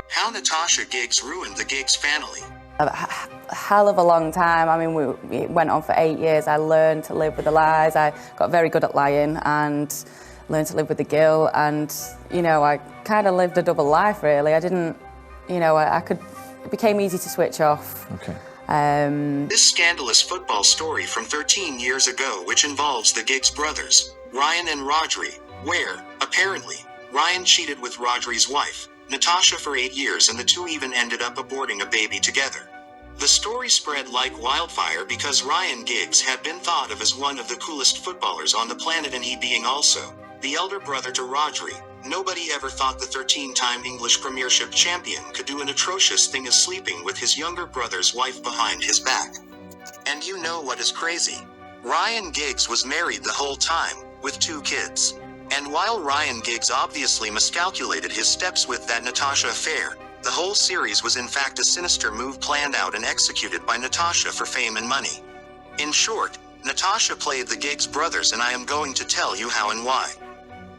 How Natasha Giggs ruined the Giggs family. A hell of a long time. I mean, it went on for 8 years. I learned to live with the lies. I got very good at lying and learned to live with the guilt. And, I kind of lived a double life, really. I didn't, it became easy to switch off. Okay. This scandalous football story from 13 years ago, which involves the Giggs brothers, Ryan and Rodri, where, apparently, Ryan cheated with Rodri's wife, Natasha, for 8 years, and the two even ended up aborting a baby together. The story spread like wildfire because Ryan Giggs had been thought of as one of the coolest footballers on the planet, and he being also the elder brother to Rodri. Nobody ever thought the 13-time English Premiership champion could do an atrocious thing as sleeping with his younger brother's wife behind his back. And you know what is crazy? Ryan Giggs was married the whole time, with 2 kids. And while Ryan Giggs obviously miscalculated his steps with that Natasha affair, the whole series was in fact a sinister move planned out and executed by Natasha for fame and money. In short, Natasha played the Giggs brothers, and I am going to tell you how and why.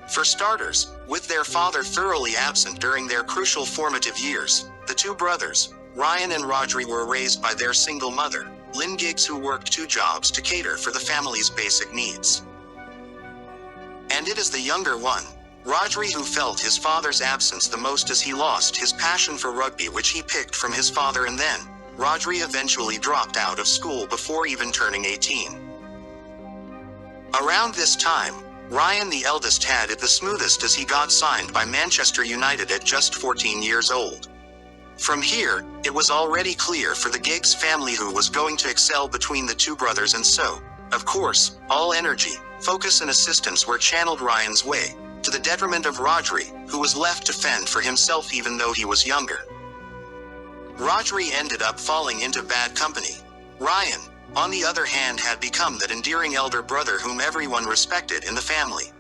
For starters, with their father thoroughly absent during their crucial formative years, the 2 brothers, Ryan and Rodri, were raised by their single mother, Lynn Giggs, who worked 2 jobs to cater for the family's basic needs. And it is the younger one, Rodri, who felt his father's absence the most, as he lost his passion for rugby, which he picked from his father, and then, Rodri eventually dropped out of school before even turning 18. Around this time, Ryan, the eldest, had it the smoothest as he got signed by Manchester United at just 14 years old. From here, it was already clear for the Giggs family who was going to excel between the 2 brothers, and so, of course, all energy, focus and assistance were channeled Ryan's way, to the detriment of Rodri, who was left to fend for himself even though he was younger. Rodri ended up falling into bad company. Ryan, on the other hand, had become that endearing elder brother whom everyone respected in the family.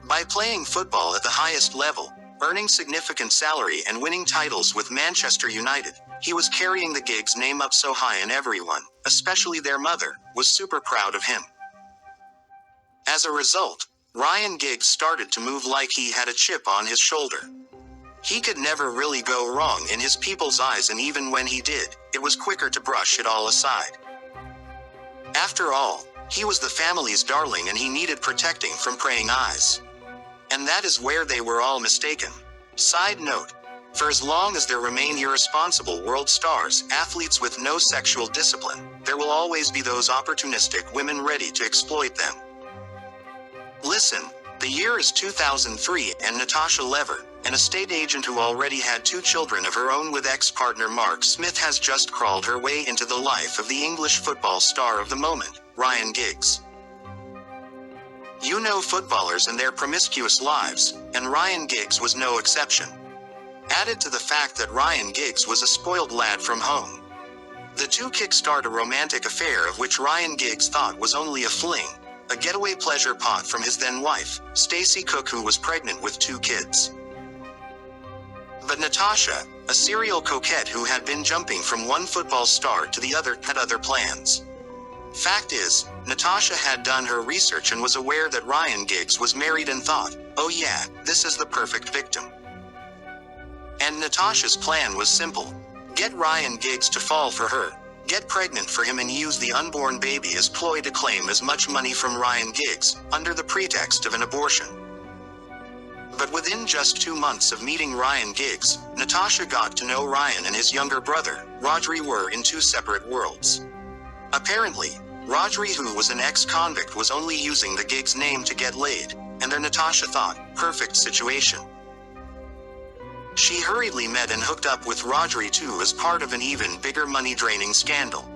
By playing football at the highest level, earning significant salary and winning titles with Manchester United, he was carrying the Giggs name up so high, and everyone, especially their mother, was super proud of him. As a result, Ryan Giggs started to move like he had a chip on his shoulder. He could never really go wrong in his people's eyes, and even when he did, it was quicker to brush it all aside. After all, he was the family's darling, and he needed protecting from praying eyes. And that is where they were all mistaken. Side note: for as long as there remain irresponsible world stars, athletes with no sexual discipline, there will always be those opportunistic women ready to exploit them. Listen, the year is 2003, and Natasha Lever, an estate agent who already had 2 children of her own with ex-partner Mark Smith, has just crawled her way into the life of the English football star of the moment, Ryan Giggs. You know footballers and their promiscuous lives, and Ryan Giggs was no exception. Added to the fact that Ryan Giggs was a spoiled lad from home, the 2 kickstart a romantic affair of which Ryan Giggs thought was only a fling, a getaway pleasure pot from his then wife, Stacey Cook, who was pregnant with 2 kids. But Natasha, a serial coquette who had been jumping from one football star to the other, had other plans. Fact is, Natasha had done her research and was aware that Ryan Giggs was married, and thought, oh yeah, this is the perfect victim. And Natasha's plan was simple: get Ryan Giggs to fall for her, get pregnant for him, and use the unborn baby as ploy to claim as much money from Ryan Giggs, under the pretext of an abortion. But within just 2 months of meeting Ryan Giggs, Natasha got to know Ryan and his younger brother, Rodri, were in 2 separate worlds. Apparently, Rodri, who was an ex-convict, was only using the Giggs name to get laid, and their, Natasha thought, perfect situation. She hurriedly met and hooked up with Rodri too, as part of an even bigger money-draining scandal.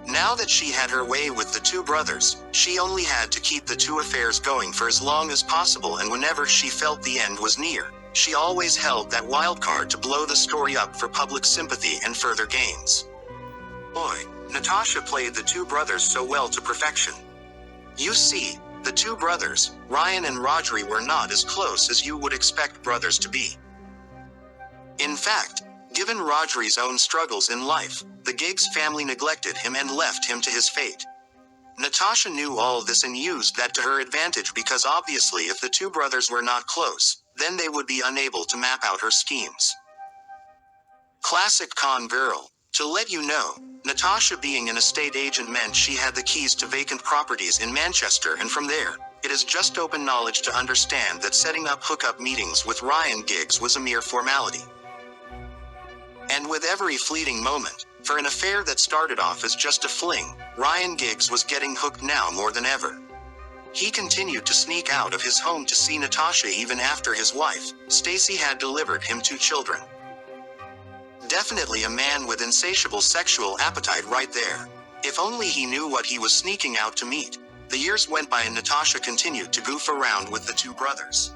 Now that she had her way with the 2 brothers, she only had to keep the 2 affairs going for as long as possible, and whenever she felt the end was near, she always held that wild card to blow the story up for public sympathy and further gains. Boy, Natasha played the 2 brothers so well to perfection. You see, the 2 brothers, Ryan and Rodri, were not as close as you would expect brothers to be. In fact, given Rodri's own struggles in life, the Giggs family neglected him and left him to his fate. Natasha knew all this and used that to her advantage because obviously if the two brothers were not close, then they would be unable to map out her schemes. Classic con girl. To let you know, Natasha being an estate agent meant she had the keys to vacant properties in Manchester, and from there, it is just open knowledge to understand that setting up hookup meetings with Ryan Giggs was a mere formality. And with every fleeting moment, for an affair that started off as just a fling, Ryan Giggs was getting hooked now more than ever. He continued to sneak out of his home to see Natasha even after his wife, Stacey, had delivered him 2 children. Definitely a man with insatiable sexual appetite right there. If only he knew what he was sneaking out to meet. The years went by and Natasha continued to goof around with the 2 brothers.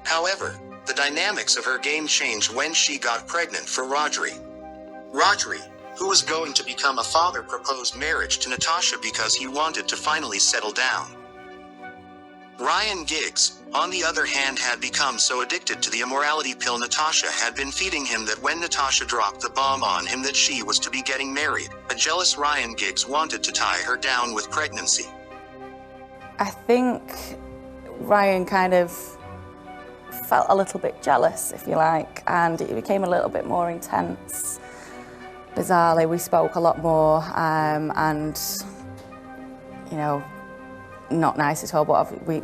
However, the dynamics of her game changed when she got pregnant for Rodri. Rodri, who was going to become a father, proposed marriage to Natasha because he wanted to finally settle down. Ryan Giggs, on the other hand, had become so addicted to the immorality pill Natasha had been feeding him that when Natasha dropped the bomb on him that she was to be getting married, a jealous Ryan Giggs wanted to tie her down with pregnancy. I think Ryan kind of felt a little bit jealous, if you like, and it became a little bit more intense. Bizarrely, we spoke a lot more, and, you know, not nice at all, but we...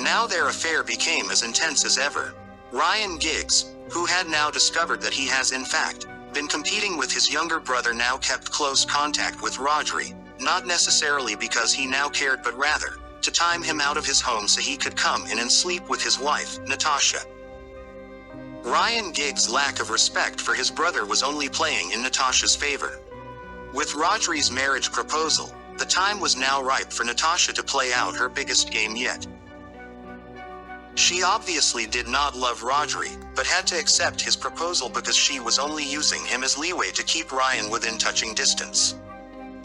Now their affair became as intense as ever. Ryan Giggs, who had now discovered that he has in fact been competing with his younger brother, now kept close contact with Rodri, not necessarily because he now cared, but rather to time him out of his home so he could come in and sleep with his wife, Natasha. Ryan Giggs' lack of respect for his brother was only playing in Natasha's favor. With Rodri's marriage proposal, the time was now ripe for Natasha to play out her biggest game yet. She obviously did not love Rodri, but had to accept his proposal because she was only using him as leeway to keep Ryan within touching distance.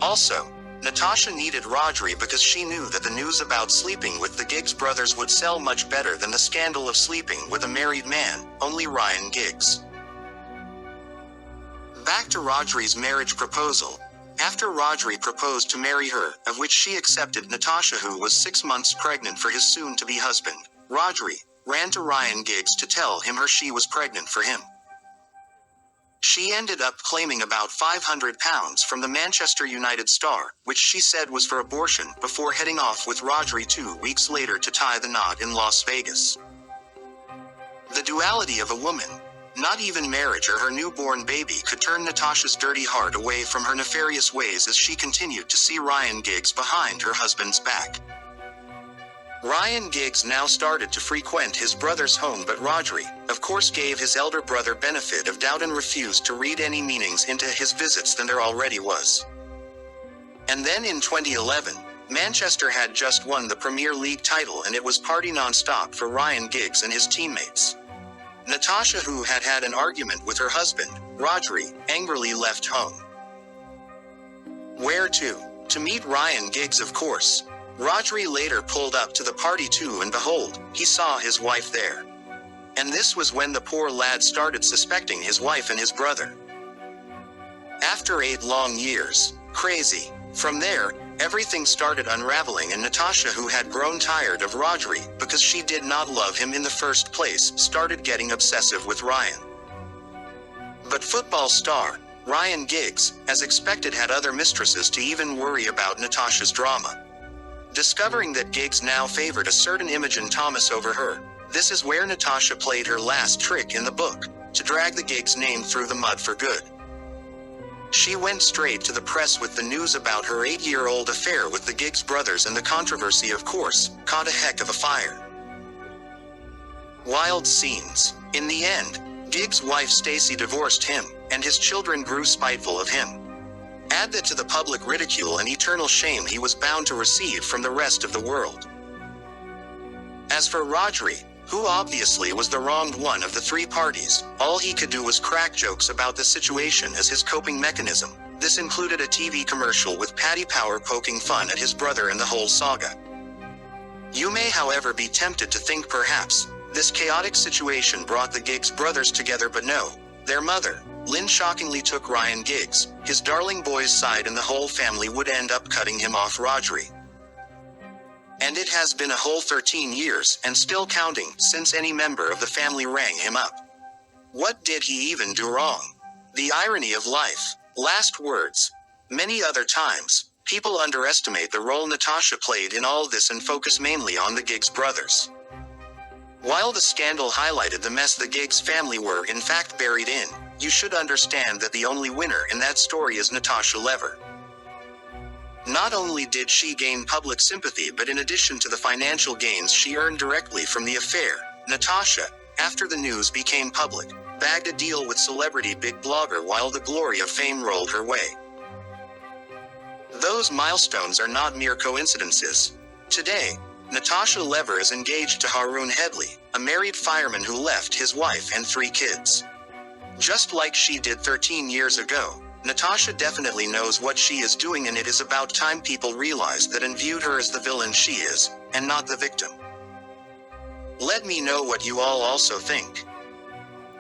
Also, Natasha needed Rodri because she knew that the news about sleeping with the Giggs brothers would sell much better than the scandal of sleeping with a married man, only Ryan Giggs. Back to Rodri's marriage proposal. After Rodri proposed to marry her, of which she accepted, Natasha, who was 6 months pregnant for his soon-to-be husband, Rodri, ran to Ryan Giggs to tell him she was pregnant for him. She ended up claiming about £500 from the Manchester United star, which she said was for abortion, before heading off with Rodri 2 weeks later to tie the knot in Las Vegas. The duality of a woman. Not even marriage or her newborn baby could turn Natasha's dirty heart away from her nefarious ways as she continued to see Ryan Giggs behind her husband's back. Ryan Giggs now started to frequent his brother's home, but Rodri, of course, gave his elder brother benefit of doubt and refused to read any meanings into his visits than there already was. And then in 2011, Manchester had just won the Premier League title and it was party non-stop for Ryan Giggs and his teammates. Natasha, who had had an argument with her husband, Rodri, angrily left home. Where to? To meet Ryan Giggs, of course. Rodri later pulled up to the party too, and behold, he saw his wife there. And this was when the poor lad started suspecting his wife and his brother. After 8 long years, crazy. From there, everything started unraveling, and Natasha, who had grown tired of Rodri because she did not love him in the first place, started getting obsessive with Ryan. But football star Ryan Giggs, as expected, had other mistresses to even worry about Natasha's drama. Discovering that Giggs now favored a certain Imogen Thomas over her, this is where Natasha played her last trick in the book, to drag the Giggs name through the mud for good. She went straight to the press with the news about her 8-year-old affair with the Giggs brothers, and the controversy, of course, caught a heck of a fire. Wild scenes. In the end, Giggs' wife Stacey divorced him, and his children grew spiteful of him. Add that to the public ridicule and eternal shame he was bound to receive from the rest of the world. As for Rodri, who obviously was the wronged one of the 3 parties, all he could do was crack jokes about the situation as his coping mechanism. This included a TV commercial with Paddy Power poking fun at his brother and the whole saga. You may, however, be tempted to think perhaps this chaotic situation brought the Giggs brothers together, but no. Their mother, Lynn shockingly took Ryan Giggs, his darling boy's side, and the whole family would end up cutting him off Rodri. And it has been a whole 13 years, and still counting, since any member of the family rang him up. What did he even do wrong? The irony of life. Last words. Many other times, people underestimate the role Natasha played in all this and focus mainly on the Giggs brothers. While the scandal highlighted the mess the Giggs family were in fact buried in, you should understand that the only winner in that story is Natasha Lever. Not only did she gain public sympathy, but in addition to the financial gains she earned directly from the affair, Natasha, after the news became public, bagged a deal with celebrity big blogger while the glory of fame rolled her way. Those milestones are not mere coincidences. Today, Natasha Lever is engaged to Haroon Headley, a married fireman who left his wife and 3 kids. Just like she did 13 years ago, Natasha definitely knows what she is doing, and it is about time people realized that and viewed her as the villain she is, and not the victim. Let me know what you all also think.